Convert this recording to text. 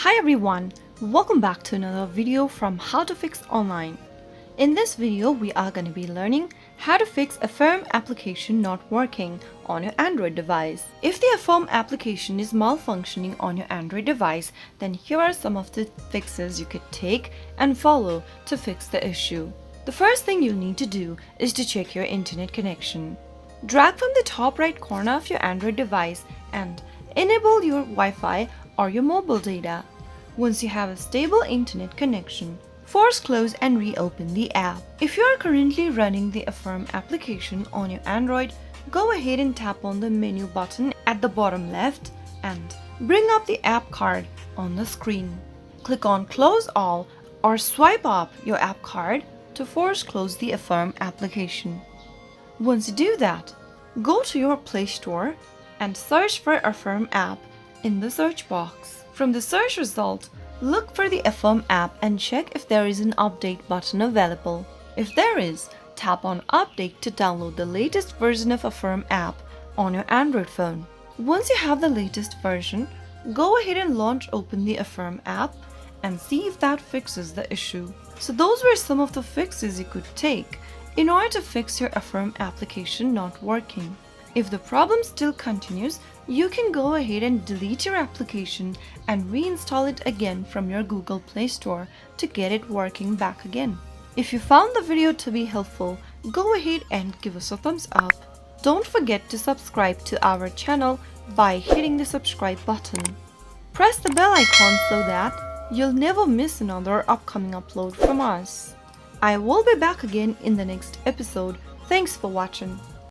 Hi everyone, welcome back to another video from How to Fix Online. In this video, we are going to be learning how to fix Affirm application not working on your Android device. If the Affirm application is malfunctioning on your Android device, then here are some of the fixes you could take and follow to fix the issue. The first thing you'll need to do is to check your internet connection. Drag from the top right corner of your Android device and enable your Wi-Fi or your mobile data. Once you have a stable internet connection, force close and reopen the app. If you are currently running the Affirm application on your Android, go ahead and tap on the menu button at the bottom left and bring up the app card on the screen. Click on Close All or swipe up your app card to force close the Affirm application. Once you do that, go to your Play Store and search for Affirm app in the search box. From the search result, look for the Affirm app and check if there is an update button available. If there is, tap on Update to download the latest version of Affirm app on your Android phone. Once you have the latest version, go ahead and open the Affirm app and see if that fixes the issue. So those were some of the fixes you could take in order to fix your Affirm application not working. If the problem still continues, you can go ahead and delete your application and reinstall it again from your Google Play Store to get it working back again. If you found the video to be helpful, go ahead and give us a thumbs up. Don't forget to subscribe to our channel by hitting the subscribe button. Press the bell icon so that you'll never miss another upcoming upload from us. I will be back again in the next episode. Thanks for watching.